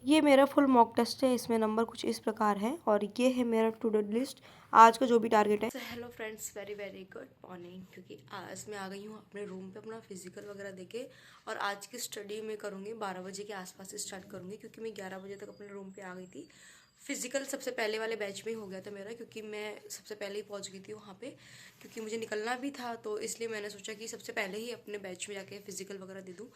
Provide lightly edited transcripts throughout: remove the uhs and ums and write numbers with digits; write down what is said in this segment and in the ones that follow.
ये मेरा full mock test है। इसमें नंबर कुछ इस प्रकार है और ये है मेरा टू डू लिस्ट, आज का जो भी टारगेट है। Hello friends, very very good morning. क्योंकि आज मैं आ गई हूँ अपने रूम पे अपना फिजिकल वगैरह देके, और आज की स्टडी मैं करूँगी 12 बजे के आसपास से स्टार्ट करूँगी, क्योंकि मैं 11 बजे तक अपने रूम पे आ गई थी। फिजिकल सबसे पहले वाले बैच में ही हो गया था मेरा, क्योंकि मैं सबसे पहले ही पहुंच गई थी वहाँ पे, क्योंकि मुझे निकलना भी था। तो इसलिए मैंने सोचा कि सबसे पहले ही अपने बैच में जाके फिजिकल वगैरह दे दूँ।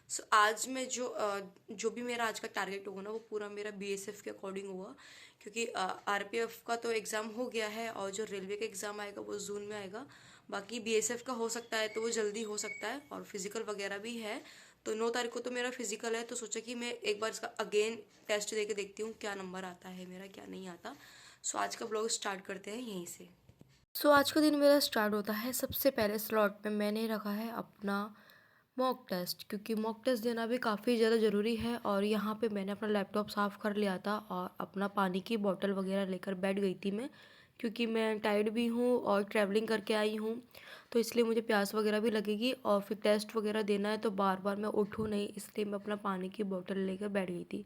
सो आज मैं जो भी मेरा आज का टारगेट होगा ना, वो पूरा मेरा बीएसएफ के अकॉर्डिंग होगा, क्योंकि आरपीएफ का तो एग्ज़ाम हो गया है और जो रेलवे का एग्ज़ाम आएगा वो जून में आएगा। बाकी बीएसएफ का हो सकता है तो वो जल्दी हो सकता है, और फिजिकल वगैरह भी है। तो 9 तारीख को तो मेरा फिजिकल है, तो सोचा कि मैं एक बार इसका अगेन टेस्ट दे के देखती हूँ क्या नंबर आता है मेरा, क्या नहीं आता। सो आज का ब्लॉग स्टार्ट करते हैं यहीं से। सो आज का दिन मेरा स्टार्ट होता है, सबसे पहले स्लॉट में मैंने रखा है अपना मॉक टेस्ट, क्योंकि मॉक टेस्ट देना भी काफ़ी ज़्यादा ज़रूरी है। और यहाँ पे मैंने अपना लैपटॉप साफ़ कर लिया था और अपना पानी की बोतल वगैरह लेकर बैठ गई थी मैं, क्योंकि मैं टायर्ड भी हूँ और ट्रैवलिंग करके आई हूँ, तो इसलिए मुझे प्यास वगैरह भी लगेगी और फिर टेस्ट वगैरह देना है, तो बार बार मैं उठूँ नहीं, इसलिए मैं अपना पानी की बोतल लेकर बैठ गई थी।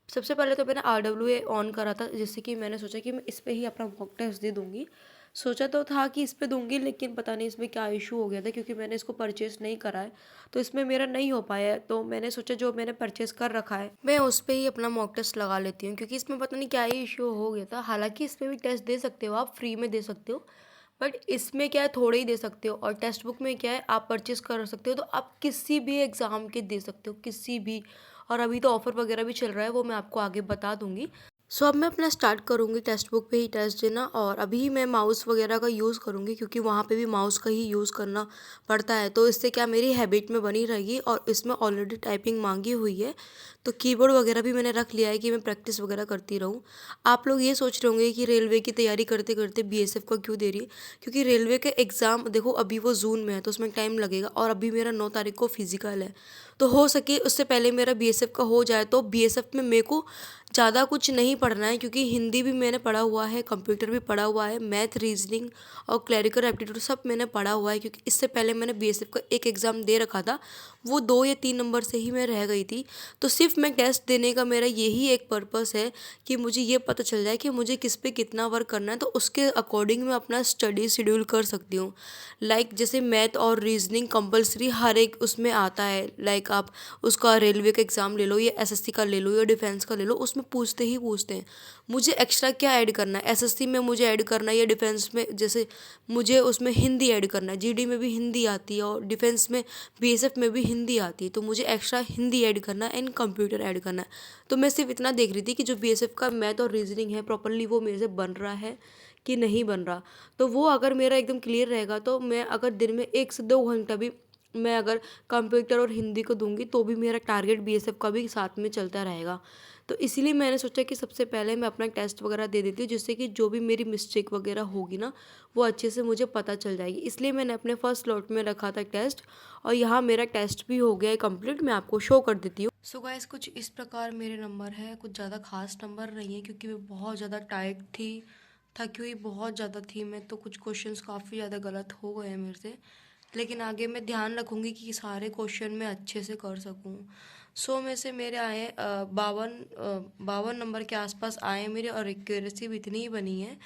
सबसे पहले तो मैंने RWA ऑन करा था, जिससे कि मैंने सोचा कि मैं इस पे ही अपना मॉक टेस्ट दे दूँगी। सोचा तो था कि इस पे दूँगी, लेकिन पता नहीं इसमें क्या इशू हो गया था, क्योंकि मैंने इसको परचेज़ नहीं करा है, तो इसमें मेरा नहीं हो पाया है। तो मैंने सोचा जो मैंने परचेज़ कर रखा है मैं उस पे ही अपना मॉक टेस्ट लगा लेती हूँ, क्योंकि इसमें पता नहीं क्या ही इशू हो गया था। हालाँकि इस पे भी टेस्ट दे सकते हो, आप फ्री में दे सकते हो, बट इसमें क्या है थोड़े ही दे सकते हो, और टेक्स्ट बुक में क्या है आप परचेज कर सकते हो, तो आप किसी भी एग्ज़ाम के दे सकते हो, किसी भी। और अभी तो ऑफ़र वगैरह भी चल रहा है, वो मैं आपको आगे बता दूंगी। सो अब मैं अपना स्टार्ट करूँगी टेक्स्ट बुक पे ही टेस्ट देना, और अभी मैं माउस वगैरह का यूज़ करूँगी, क्योंकि वहाँ पे भी माउस का ही यूज़ करना पड़ता है, तो इससे क्या मेरी हैबिट में बनी रहेगी। और इसमें ऑलरेडी टाइपिंग मांगी हुई है, तो कीबोर्ड वगैरह भी मैंने रख लिया है कि मैं प्रैक्टिस वगैरह करती रहूँ। आप लोग ये सोच रहे होंगे कि रेलवे की तैयारी करते करते बीएसएफ का क्यों दे रही है, क्योंकि रेलवे के एग्ज़ाम देखो अभी वो जून में है, तो उसमें टाइम लगेगा, और अभी मेरा 9 तारीख को फिजिकल है, तो हो सके उससे पहले मेरा बीएसएफ का हो जाए। तो बीएसएफ में मेरे को ज़्यादा कुछ नहीं पढ़ना है, क्योंकि हिंदी भी मैंने पढ़ा हुआ है, कंप्यूटर भी पढ़ा हुआ है, मैथ, रीजनिंग और क्लरिकल एप्टीट्यूड सब मैंने पढ़ा हुआ है, क्योंकि इससे पहले मैंने बीएसएफ का एक एग्ज़ाम दे रखा था, वो 2 या 3 नंबर से ही मैं रह गई थी। तो सिर्फ मैं टेस्ट देने का मेरा यही एक पर्पस है कि मुझे ये पता चल जाए कि मुझे किस पे कितना वर्क करना है, तो उसके अकॉर्डिंग मैं अपना स्टडी शेड्यूल कर सकती हूँ। लाइक जैसे मैथ और रीजनिंग कंपलसरी हर एक उसमें आता है, लाइक आप उसका रेलवे का एग्ज़ाम ले लो या एसएससी का ले लो या डिफेंस का ले लो, उसमें पूछते ही पूछते हैं मुझे एक्स्ट्रा क्या ऐड करना है। एसएससी में मुझे ऐड करना है, या डिफेंस में जैसे मुझे उसमें हिंदी ऐड करना है, जीडी में भी हिंदी आती है और डिफेंस में बीएसएफ में भी हिंदी आती है, तो मुझे एक्स्ट्रा हिंदी ऐड करना है एंड कंप्यूटर ऐड करना है। तो मैं सिर्फ इतना देख रही थी कि जो बीएसएफ का मैथ और रीजनिंग है प्रॉपरली वो मेरे से बन रहा है कि नहीं बन रहा। तो वो अगर मेरा एकदम क्लियर रहेगा, तो मैं अगर दिन में 1 से 2 घंटा भी मैं अगर कंप्यूटर और हिंदी को दूंगी, तो भी मेरा टारगेट बीएसएफ का भी साथ में चलता रहेगा। तो इसीलिए मैंने सोचा कि सबसे पहले मैं अपना टेस्ट वगैरह दे देती हूँ, जिससे कि जो भी मेरी मिस्टेक वगैरह होगी ना, वो अच्छे से मुझे पता चल जाएगी। इसलिए मैंने अपने फर्स्ट स्लॉट में रखा था टेस्ट, और यहाँ मेरा टेस्ट भी हो गया है कंप्लीट, मैं आपको शो कर देती हूँ। सो गाइस, कुछ इस प्रकार मेरे नंबर है, कुछ ज़्यादा खास नंबर नहीं है, क्योंकि मैं बहुत ज़्यादा टाइट थी, थकी हुई बहुत ज़्यादा थी मैं, तो कुछ क्वेश्चंस काफ़ी ज़्यादा गलत हो गए हैं मेरे से, लेकिन आगे मैं ध्यान रखूँगी कि सारे क्वेश्चन मैं अच्छे से कर सकूँ। 100 में से मेरे आए 52 नंबर के आसपास आए मेरे, और एक्यूरेसी भी इतनी ही बनी है,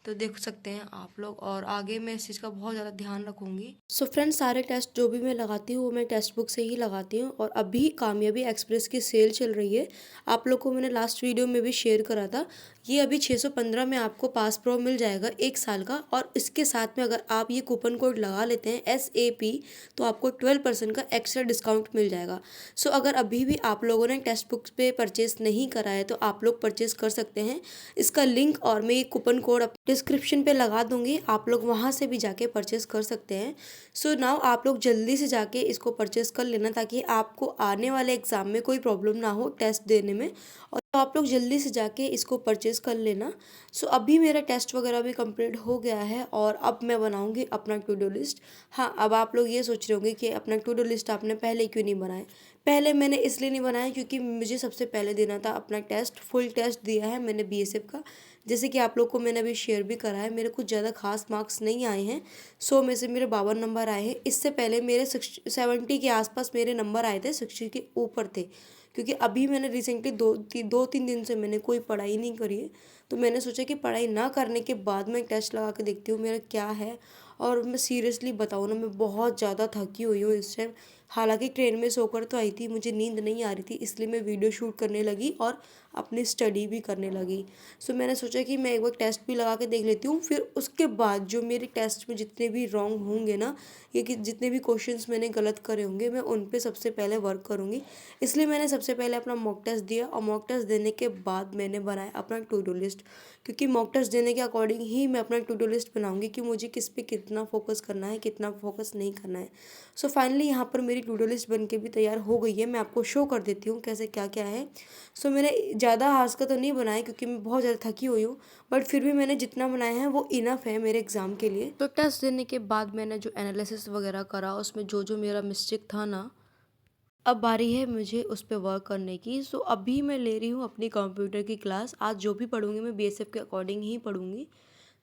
तो देख सकते हैं आप लोग, और आगे मैं इस चीज़ का बहुत ज़्यादा ध्यान रखूँगी। सो फ्रेंड्स, सारे टेस्ट जो भी मैं लगाती हूँ वो मैं टेक्स्ट बुक से ही लगाती हूँ, और अभी कामयाबी एक्सप्रेस की सेल चल रही है, आप लोग को मैंने लास्ट वीडियो में भी शेयर करा था। ये अभी 615 में आपको पास प्रो मिल जाएगा 1 साल का, और इसके साथ में अगर आप ये कूपन कोड लगा लेते हैं SAP, तो आपको 12% का एक्स्ट्रा डिस्काउंट मिल जाएगा। सो अगर अभी भी आप लोगों ने टेक्स्ट बुक्स पे परचेस नहीं करा है, तो आप लोग परचेस कर सकते हैं। इसका लिंक और मैं ये कूपन कोड डिस्क्रिप्शन पे लगा दूंगी, आप लोग वहाँ से भी जाके परचेस कर सकते हैं। सो नाउ आप लोग जल्दी से जाके इसको परचेस कर लेना, ताकि आपको आने वाले एग्ज़ाम में कोई प्रॉब्लम ना हो टेस्ट देने में, और तो आप लोग जल्दी से जाके इसको परचेस कर लेना। सो अभी मेरा टेस्ट वगैरह भी कंप्लीट हो गया है, और अब मैं बनाऊंगी अपना टू डू लिस्ट। हाँ, अब आप लोग ये सोच रहे होंगे कि अपना टू डू लिस्ट आपने पहले क्यों नहीं बनाया। पहले मैंने इसलिए नहीं बनाया क्योंकि मुझे सबसे पहले देना था अपना टेस्ट, फुल टेस्ट दिया है मैंने बीएसएफ का, जैसे कि आप लोग को मैंने अभी शेयर भी करा है। मेरे कुछ ज़्यादा खास मार्क्स नहीं आए हैं, 100 में से मेरे 52 नंबर आए हैं। इससे पहले मेरे 70 के आसपास मेरे नंबर आए थे, 60 के ऊपर थे, क्योंकि अभी मैंने रिसेंटली 2-3 दिन से मैंने कोई पढ़ाई नहीं करी है। तो मैंने सोचा कि पढ़ाई ना करने के बाद मैं टेस्ट लगा के देखती हूँ मेरा क्या है। और मैं सीरियसली बताऊँ ना, मैं बहुत ज़्यादा थकी हुई हूँ इस टाइम। हालांकि ट्रेन में सोकर तो आई थी, मुझे नींद नहीं आ रही थी, इसलिए मैं वीडियो शूट करने लगी और अपनी स्टडी भी करने लगी। सो मैंने सोचा कि मैं एक बार टेस्ट भी लगा के देख लेती हूँ, फिर उसके बाद जो मेरे टेस्ट में जितने भी रॉन्ग होंगे ना, ये कि जितने भी क्वेश्चंस मैंने गलत करे होंगे, मैं उन पे सबसे पहले वर्क करूँगी। इसलिए मैंने सबसे पहले अपना मॉक टेस्ट दिया और मॉक टेस्ट देने के बाद मैंने बनाया अपना टू डू लिस्ट। क्योंकि मॉक टेस्ट देने के अकॉर्डिंग ही मैं अपना टू डू लिस्ट बनाऊंगी कि मुझे किस पे कितना फोकस करना है, कितना फोकस नहीं करना है। सो फाइनली यहाँ पर मेरी टू डू लिस्ट बन के भी तैयार हो गई है। मैं आपको शो कर देती हूँ कैसे क्या क्या है। सो मैंने ज़्यादा आज का तो नहीं बनाया क्योंकि मैं बहुत ज़्यादा थकी हुई हूँ, बट फिर भी मैंने जितना बनाया है वो इनफ है मेरे एग्ज़ाम के लिए। तो टेस्ट देने के बाद मैंने जो एनालिसिस वगैरह करा, उसमें जो जो मेरा मिस्टेक था ना, अब बारी है मुझे उस पे वर्क करने की। सो अभी मैं ले रही हूँ अपनी कंप्यूटर की क्लास। आज जो भी पढ़ूंगी मैं बीएसएफ के अकॉर्डिंग ही पढ़ूंगी।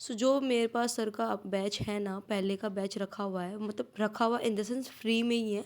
सो जो मेरे पास सर का बैच है ना, पहले का बैच रखा हुआ है, मतलब रखा हुआ इन द सेंस फ्री में ही है।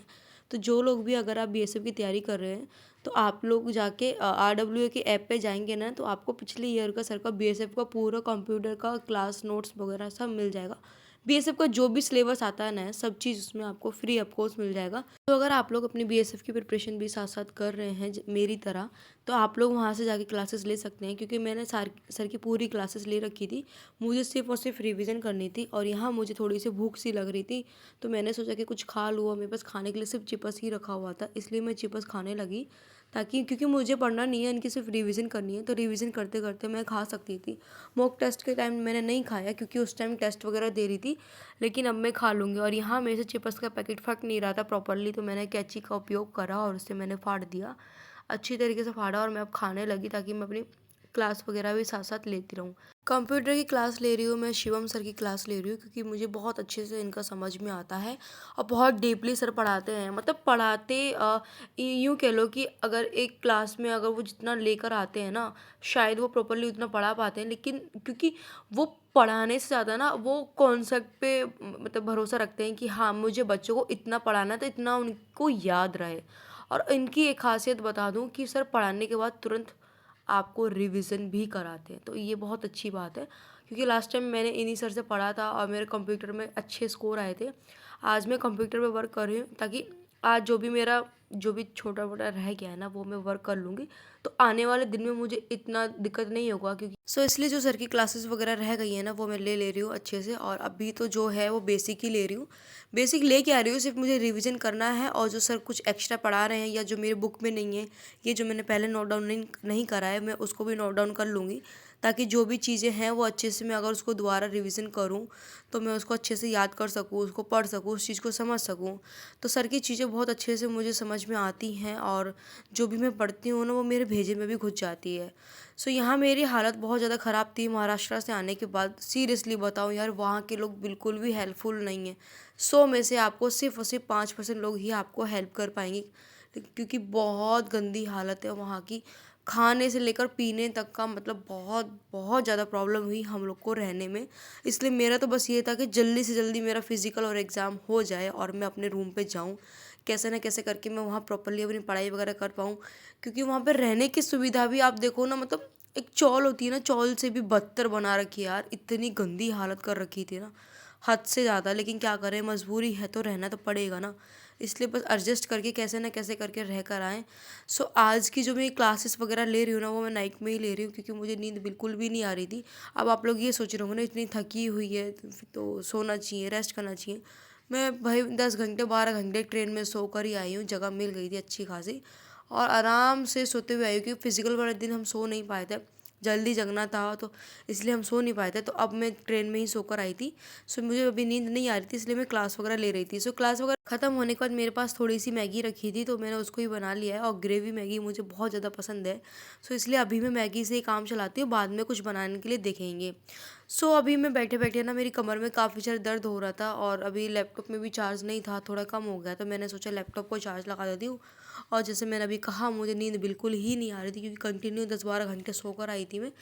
तो जो लोग भी, अगर आप बीएसएफ की तैयारी कर रहे हैं, तो आप लोग जाके RWA के ऐप पे जाएंगे ना, तो आपको पिछले ईयर का सर का बीएसएफ का पूरा कंप्यूटर का क्लास नोट्स वगैरह सब मिल जाएगा। बीएसएफ का जो भी सिलेबस आता है ना, सब चीज़ उसमें आपको फ्री ऑफ कोर्स मिल जाएगा। तो अगर आप लोग अपनी बीएसएफ की प्रिपरेशन भी साथ साथ कर रहे हैं मेरी तरह, तो आप लोग वहाँ से जाके क्लासेस ले सकते हैं। क्योंकि मैंने सर की पूरी क्लासेस ले रखी थी, मुझे सिर्फ और सिर्फ रिवीजन करनी थी। और यहाँ मुझे थोड़ी सी भूख सी लग रही थी, तो मैंने सोचा कि कुछ खा लूँ। मेरे पास खाने के लिए सिर्फ चिप्स ही रखा हुआ था, इसलिए मैं चिप्स खाने लगी, ताकि क्योंकि मुझे पढ़ना नहीं है, इनकी सिर्फ रिवीजन करनी है, तो रिवीजन करते करते मैं खा सकती थी। मॉक टेस्ट के टाइम मैंने नहीं खाया क्योंकि उस टाइम टेस्ट वगैरह दे रही थी, लेकिन अब मैं खा लूँगी। और यहाँ मेरे से चिप्स का पैकेट फट नहीं रहा था प्रॉपरली, तो मैंने कैंची का उपयोग करा और उससे मैंने फाड़ दिया, अच्छी तरीके से फाड़ा। और मैं अब खाने लगी ताकि मैं अपनी क्लास वगैरह भी साथ साथ लेती रहूँ। कंप्यूटर की क्लास ले रही हूँ मैं, शिवम सर की क्लास ले रही हूँ, क्योंकि मुझे बहुत अच्छे से इनका समझ में आता है और बहुत डीपली सर पढ़ाते हैं। मतलब पढ़ाते यूँ कह लो कि अगर एक क्लास में अगर वो जितना लेकर आते हैं ना, शायद वो प्रॉपरली उतना पढ़ा पाते हैं, लेकिन क्योंकि वो पढ़ाने से ज़्यादा ना वो कॉन्सेप्ट पे मतलब भरोसा रखते हैं कि हाँ, मुझे बच्चों को इतना पढ़ाना है तो इतना उनको याद रहे। और इनकी एक खासियत बता दूं कि सर पढ़ाने के बाद तुरंत आपको रिवीजन भी कराते हैं, तो ये बहुत अच्छी बात है। क्योंकि लास्ट टाइम मैंने इन्हीं सर से पढ़ा था और मेरे कंप्यूटर में अच्छे स्कोर आए थे। आज मैं कंप्यूटर पे वर्क कर रही हूँ, ताकि आज जो भी छोटा मोटा रह गया है ना, वो मैं वर्क कर लूँगी, तो आने वाले दिन में मुझे इतना दिक्कत नहीं होगा। क्योंकि इसलिए जो सर की क्लासेस वगैरह रह गई है ना, वो मैं ले रही हूँ अच्छे से। और अभी तो जो है वो बेसिक ही ले रही हूँ, बेसिक लेके आ रही हूँ, सिर्फ मुझे रिवीजन करना है। और जो सर कुछ एक्स्ट्रा पढ़ा रहे हैं या जो मेरे बुक में नहीं है, ये जो मैंने पहले नोट डाउन नहीं करा है, मैं उसको भी नोट डाउन कर लूँगी, ताकि जो भी चीज़ें हैं वो अच्छे से, मैं अगर उसको दोबारा रिवीजन करूँ तो मैं उसको अच्छे से याद कर सकूँ, उसको पढ़ सकूँ, उस चीज़ को समझ सकूँ। तो सर की चीज़ें बहुत अच्छे से मुझे समझ में आती हैं, और जो भी मैं पढ़ती हूँ ना, वो मेरे भेजे में भी घुस जाती है। सो यहाँ मेरी हालत बहुत ज़्यादा ख़राब थी महाराष्ट्र से आने के बाद। सीरियसली बताऊँ यार, वहाँ के लोग बिल्कुल भी हेल्पफुल नहीं हैं। 100 में से आपको सिर्फ और सिर्फ 5% लोग ही आपको हेल्प कर पाएंगे, क्योंकि बहुत गंदी हालत है वहाँ की। खाने से लेकर पीने तक का, मतलब बहुत बहुत ज़्यादा प्रॉब्लम हुई हम लोग को रहने में। इसलिए मेरा तो बस ये था कि जल्दी से जल्दी मेरा फिज़िकल और एग्ज़ाम हो जाए और मैं अपने रूम पे जाऊँ, कैसे ना कैसे करके मैं वहाँ प्रॉपरली अपनी पढ़ाई वगैरह कर पाऊँ। क्योंकि वहाँ पर रहने की सुविधा भी आप देखो ना, मतलब एक चौल होती है ना, चौल से भी बदतर बना रखी है यार, इतनी गंदी हालत कर रखी थी ना, हद से ज़्यादा। लेकिन क्या करें, मजबूरी है तो रहना तो पड़ेगा ना, इसलिए बस एडजस्ट करके कैसे ना कैसे करके रह कर आएँ। सो आज की जो मैं क्लासेस वगैरह ले रही हूँ ना, वो मैं नाइट में ही ले रही हूँ, क्योंकि मुझे नींद बिल्कुल भी नहीं आ रही थी। अब आप लोग ये सोच रहे होंगे ना, इतनी थकी हुई है तो सोना चाहिए, रेस्ट करना चाहिए। मैं भाई 10 घंटे 12 घंटे ट्रेन में सो कर ही आई हूँ, जगह मिल गई थी अच्छी खासी, और आराम से सोते हुए आई हूँ। क्योंकि फिजिकल वाले दिन हम सो नहीं पाए थे, जल्दी जगना था, तो इसलिए हम सो नहीं पाए थे। तो अब मैं ट्रेन में ही सोकर आई थी। सो मुझे अभी नींद नहीं आ रही थी, इसलिए मैं क्लास वगैरह ले रही थी। सो क्लास वगैरह ख़त्म होने के बाद मेरे पास थोड़ी सी मैगी रखी थी, तो मैंने उसको ही बना लिया है। और ग्रेवी मैगी मुझे बहुत ज़्यादा पसंद है, सो इसलिए अभी मैं मैगी से ही काम चलाती हूँ, बाद में कुछ बनाने के लिए देखेंगे। सो अभी मैं बैठे बैठे ना, मेरी कमर में काफ़ी ज़्यादा दर्द हो रहा था, और अभी लैपटॉप में भी चार्ज नहीं था, थोड़ा कम हो गया, तो मैंने सोचा लैपटॉप को चार्ज लगा देती हूँ। और जैसे मैंने अभी कहा, मुझे नींद बिल्कुल ही नहीं आ रही थी, क्योंकि कंटिन्यू 10-12 घंटे सोकर आई थी मैं।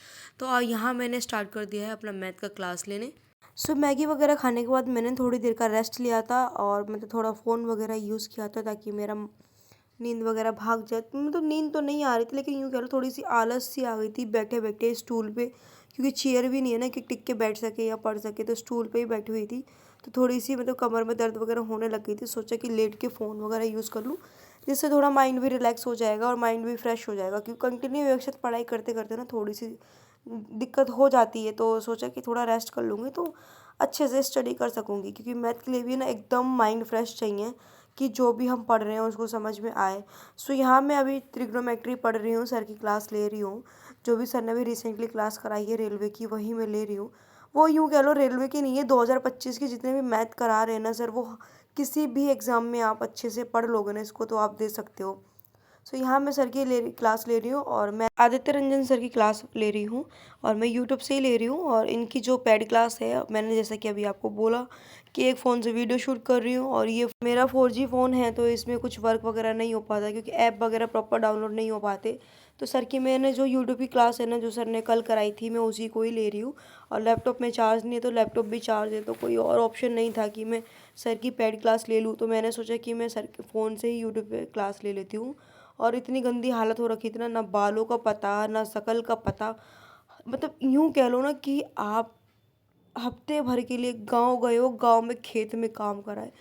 तो यहाँ मैंने स्टार्ट कर दिया है अपना मैथ का क्लास लेने। सो मैगी वगैरह खाने के बाद मैंने थोड़ी देर का रेस्ट लिया था, और मतलब थोड़ा फ़ोन वगैरह यूज़ किया था, ताकि मेरा नींद वगैरह भाग जाए। मतलब नींद तो नहीं आ रही थी, लेकिन यूँ कह लो थोड़ी सी आलस सी आ गई थी बैठे बैठे स्टूल पे, क्योंकि चेयर भी नहीं है ना कि टिक के बैठ सके या पढ़ सके, तो स्टूल पे ही बैठी हुई थी। तो थोड़ी सी मतलब कमर में दर्द वगैरह होने लग गई थी। सोचा कि लेट के फ़ोन वगैरह यूज़ कर लूँ, जिससे थोड़ा माइंड भी रिलैक्स हो जाएगा और माइंड भी फ्रेश हो जाएगा, क्योंकि कंटिन्यू एक साथ पढ़ाई करते करते ना थोड़ी सी दिक्कत हो जाती है। तो सोचा कि थोड़ा रेस्ट कर लूँगी तो अच्छे से स्टडी कर सकूँगी, क्योंकि मैथ के लिए भी ना एकदम माइंड फ्रेश चाहिए कि जो भी हम पढ़ रहे हैं उसको समझ में आए। सो यहाँ मैं अभी ट्रिग्नोमेट्री पढ़ रही हूँ, सर की क्लास ले रही हूँ। जो भी सर ने अभी रिसेंटली क्लास कराई है रेलवे की, वही मैं ले रही हूँ। वो यूँ कह लो रेलवे की नहीं है, 2025 की जितने भी मैथ करा रहे हैं ना सर, वो किसी भी एग्ज़ाम में आप अच्छे से पढ़ लोगे ना इसको तो आप दे सकते हो। सो यहाँ मैं सर की क्लास ले रही हूँ, और मैं आदित्य रंजन सर की क्लास ले रही हूँ, और मैं यूट्यूब से ही ले रही हूँ। और इनकी जो पेड क्लास है, मैंने जैसा कि अभी आपको बोला कि एक फ़ोन से वीडियो शूट कर रही हूँ, और ये मेरा 4G फ़ोन है तो इसमें कुछ वर्क वगैरह नहीं हो पाता, क्योंकि ऐप वगैरह प्रॉपर डाउनलोड नहीं हो पाते। तो सर की मैंने जो यूट्यूब की क्लास है ना, जो सर ने कल कराई थी, मैं उसी को ही ले रही हूँ। और लैपटॉप में चार्ज नहीं है, तो लैपटॉप भी चार्ज है, तो कोई और ऑप्शन नहीं था कि मैं सर की पेड क्लास ले लूँ। तो मैंने सोचा कि मैं सर के फ़ोन से ही यूट्यूब पे क्लास ले लेती हूँ। और इतनी गंदी हालत हो रखी थी ना बालों का पता ना शकल का पता। मतलब यूँ कह लो ना कि आप हफ्ते भर के लिए गांव गए हो, गांव में खेत में काम करा है,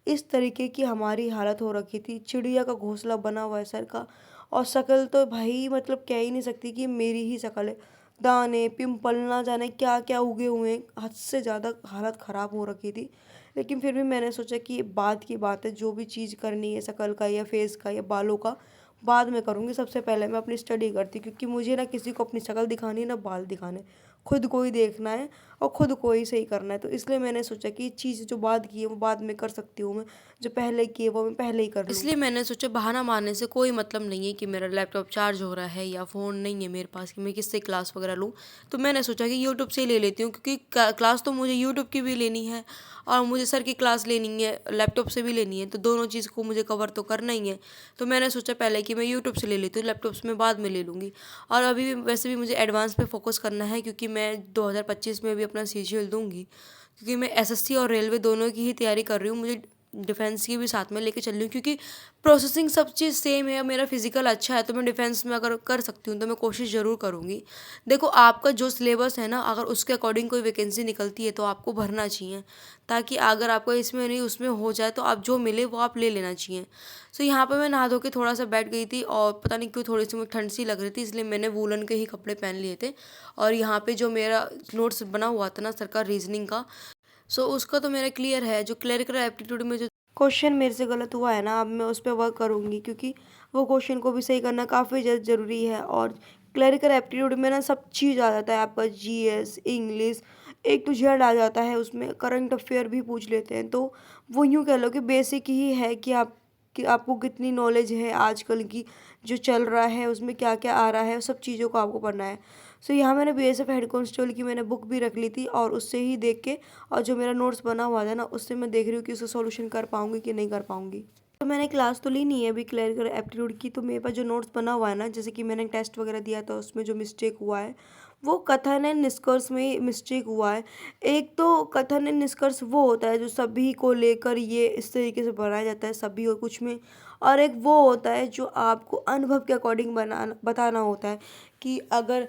इस तरीके की हमारी हालत हो रखी थी। चिड़िया का घोंसला बना हुआ है सर का। और शक्ल तो भाई मतलब कह ही नहीं सकती कि मेरी ही शक्ल है। दाने पिंपल ना जाने क्या क्या उगे हुए हैं, हद से ज़्यादा हालत ख़राब हो रखी थी। लेकिन फिर भी मैंने सोचा कि बाद की बात है, जो भी चीज़ करनी है शक्ल का या फेस का या बालों का, बाद में करूँगी। सबसे पहले मैं अपनी स्टडी करती, क्योंकि मुझे ना किसी को अपनी शक्ल दिखानी है ना बाल दिखाने, खुद को ही देखना है और खुद को ही सही करना है। तो इसलिए मैंने सोचा कि चीज़ जो बाद की है वो बाद में कर सकती हूँ मैं, जो पहले की है वो मैं पहले ही कर लूँ। इसलिए मैंने सोचा बहाना मारने से कोई मतलब नहीं है कि मेरा लैपटॉप चार्ज हो रहा है या फ़ोन नहीं है मेरे पास कि मैं किससे क्लास वगैरह लूँ। तो मैंने सोचा कि यूट्यूब से ही ले लेती हूँ, क्योंकि क्लास तो मुझे यूट्यूब की भी लेनी है और मुझे सर की क्लास लेनी है, लैपटॉप से भी लेनी है, तो दोनों चीज़ को मुझे कवर तो करना ही है। तो मैंने सोचा पहले कि मैं यूट्यूब से ले लेती हूँ, लैपटॉप से मैं बाद में ले लूँगी। और अभी भी वैसे भी मुझे एडवांस पे फोकस करना है, क्योंकि मैं 2025 में भी अपना सीजीएल दूंगी, क्योंकि मैं एसएससी और रेलवे दोनों की ही तैयारी कर रही हूँ। मुझे डिफेंस की भी साथ में लेके चल रही हूँ, क्योंकि प्रोसेसिंग सब चीज़ सेम है। मेरा फिजिकल अच्छा है तो मैं डिफेंस में अगर कर सकती हूँ तो मैं कोशिश ज़रूर करूँगी। देखो आपका जो सिलेबस है ना, अगर उसके अकॉर्डिंग कोई वैकेंसी निकलती है तो आपको भरना चाहिए, ताकि अगर आपको इसमें नहीं उसमें हो जाए तो आप जो मिले वो आप ले लेना चाहिए। सो यहाँ पर मैं नहा धो के थोड़ा सा बैठ गई थी, और पता नहीं क्यों थोड़ी सी मुझे ठंड सी लग रही थी, इसलिए मैंने वूलन के ही कपड़े पहन लिए थे। और यहाँ पे जो मेरा नोट्स बना हुआ था ना सर का रीजनिंग का, सो उसका तो मेरा क्लियर है। जो क्लरिकल एप्टीट्यूड में जो क्वेश्चन मेरे से गलत हुआ है ना, अब मैं उस पर वर्क करूँगी, क्योंकि वो क्वेश्चन को भी सही करना काफ़ी ज़रूरी है। और क्लरिकल एप्टीट्यूड में ना सब चीज़ आ जाता है आपका, GS English A to Z आ जाता है, उसमें करंट अफेयर भी पूछ लेते हैं। तो वो यूँ कह लो कि बेसिक ही है कि आपको कितनी नॉलेज है आजकल की, जो चल रहा है उसमें क्या क्या आ रहा है, सब चीज़ों को आपको पढ़ना है। सो यहाँ मैंने बीएसएफ हेड कांस्टेबल की मैंने बुक भी रख ली थी, और उससे ही देख के और जो मेरा नोट्स बना हुआ था ना, उससे मैं देख रही हूँ कि उसका सॉल्यूशन कर पाऊंगी कि नहीं कर पाऊंगी। तो मैंने क्लास तो ली नहीं है अभी क्लरिकल एप्टीट्यूड की, तो मेरे पास जो नोट्स बना हुआ है ना, जैसे कि मैंने टेस्ट वगैरह दिया था उसमें जो मिस्टेक हुआ है, वो कथन एंड निष्कर्ष में मिस्टेक हुआ है। एक तो कथन एंड निष्कर्ष वो होता है जो सभी को लेकर ये इस तरीके से बनाया जाता है, सभी और कुछ में। और एक वो होता है जो आपको अनुभव के अकॉर्डिंग बनाना बताना होता है, कि अगर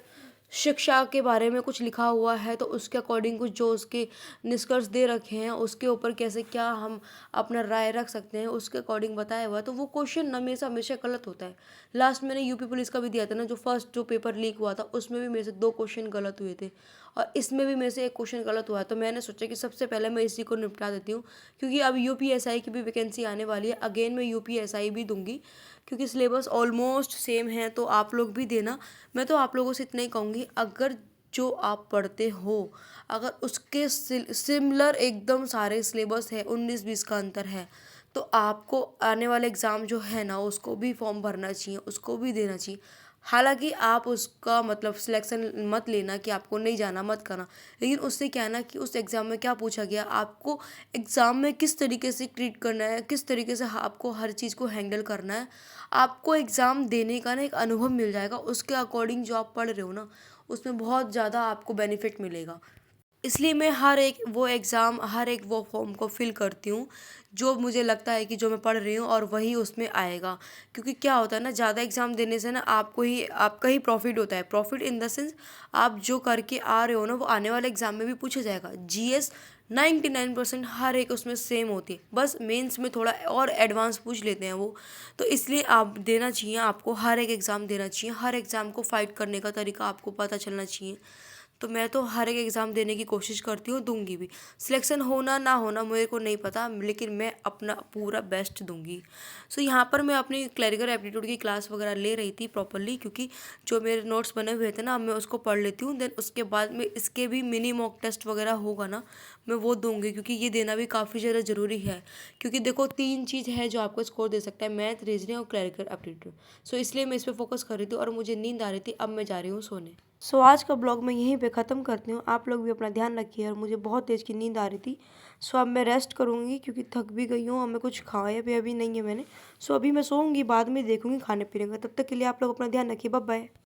शिक्षा के बारे में कुछ लिखा हुआ है तो उसके अकॉर्डिंग कुछ जो उसके निष्कर्ष दे रखे हैं उसके ऊपर कैसे क्या हम अपना राय रख सकते हैं, उसके अकॉर्डिंग बताया हुआ है। तो वो क्वेश्चन हमेशा हमेशा गलत होता है। लास्ट मैंने यूपी पुलिस का भी दिया था ना, जो फर्स्ट जो पेपर लीक हुआ था उसमें भी मेरे से 2 क्वेश्चन गलत हुए थे, और इसमें भी मेरे से 1 क्वेश्चन गलत हुआ है। तो मैंने सोचा कि सबसे पहले मैं इसी को निपटा देती हूँ, क्योंकि अब यूपीएसआई की भी वैकेंसी आने वाली है। अगेन मैं यूपीएसआई भी दूंगी, क्योंकि सिलेबस ऑलमोस्ट सेम है, तो आप लोग भी देना। मैं तो आप लोगों से इतना ही कहूँगी, अगर जो आप पढ़ते हो अगर उसके सिमिलर एकदम सारे सिलेबस है, 19-20 का अंतर है, तो आपको आने वाले एग्ज़ाम जो है ना उसको भी फॉर्म भरना चाहिए, उसको भी देना चाहिए। हालांकि आप उसका मतलब सिलेक्शन मत लेना कि आपको नहीं जाना मत करना, लेकिन उससे क्या है ना कि उस एग्ज़ाम में क्या पूछा गया, आपको एग्ज़ाम में किस तरीके से ट्रीट करना है, किस तरीके से आपको हर चीज़ को हैंडल करना है, आपको एग्ज़ाम देने का ना एक अनुभव मिल जाएगा। उसके अकॉर्डिंग जो आप पढ़ रहे हो ना उसमें बहुत ज़्यादा आपको बेनिफिट मिलेगा। इसलिए मैं हर एक वो फॉर्म को फिल करती हूँ जो मुझे लगता है कि जो मैं पढ़ रही हूँ और वही उसमें आएगा। क्योंकि क्या होता है ना, ज़्यादा एग्ज़ाम देने से ना आपका ही प्रॉफिट होता है। प्रॉफिट इन द सेंस, आप जो करके आ रहे हो ना वो आने वाले एग्ज़ाम में भी पूछा जाएगा। जीएस 99% हर एक उसमें सेम होती है, बस मेंस में थोड़ा और एडवांस पूछ लेते हैं वो। तो इसलिए आप देना चाहिए, आपको हर एक एग्ज़ाम देना चाहिए, हर एग्ज़ाम को फाइट करने का तरीका आपको पता चलना चाहिए। तो मैं तो हर एक एग्ज़ाम देने की कोशिश करती हूँ, दूंगी भी। सिलेक्शन होना ना होना मेरे को नहीं पता, लेकिन मैं अपना पूरा बेस्ट दूंगी। सो यहाँ पर मैं अपनी क्लरिकल एप्टीट्यूड की क्लास वगैरह ले रही थी प्रॉपरली, क्योंकि जो मेरे नोट्स बने हुए थे ना, अब मैं उसको पढ़ लेती हूँ। देन उसके बाद में इसके भी मिनी मॉक टेस्ट वगैरह होगा ना, मैं वो दूंगी, क्योंकि ये देना भी काफ़ी ज़्यादा ज़रूरी है। क्योंकि देखो 3 चीज़ है जो आपको स्कोर दे सकता है, मैथ, रीजनिंग और क्लरिकल एप्टीट्यूड। सो इसलिए मैं इस पर फोकस कर रही थी और मुझे नींद आ रही थी, अब मैं जा रही हूँ सोने। सो आज का ब्लॉग मैं यहीं पे ख़त्म करती हूँ। आप लोग भी अपना ध्यान रखिए, और मुझे बहुत तेज़ की नींद आ रही थी। सो अब मैं रेस्ट करूँगी, क्योंकि थक भी गई हूँ और मैं कुछ खाया भी अभी नहीं है मैंने। सो अभी मैं सोऊंगी, बाद में देखूँगी खाने पीने का। तब तक के लिए आप लोग अपना ध्यान रखिए। Bye bye.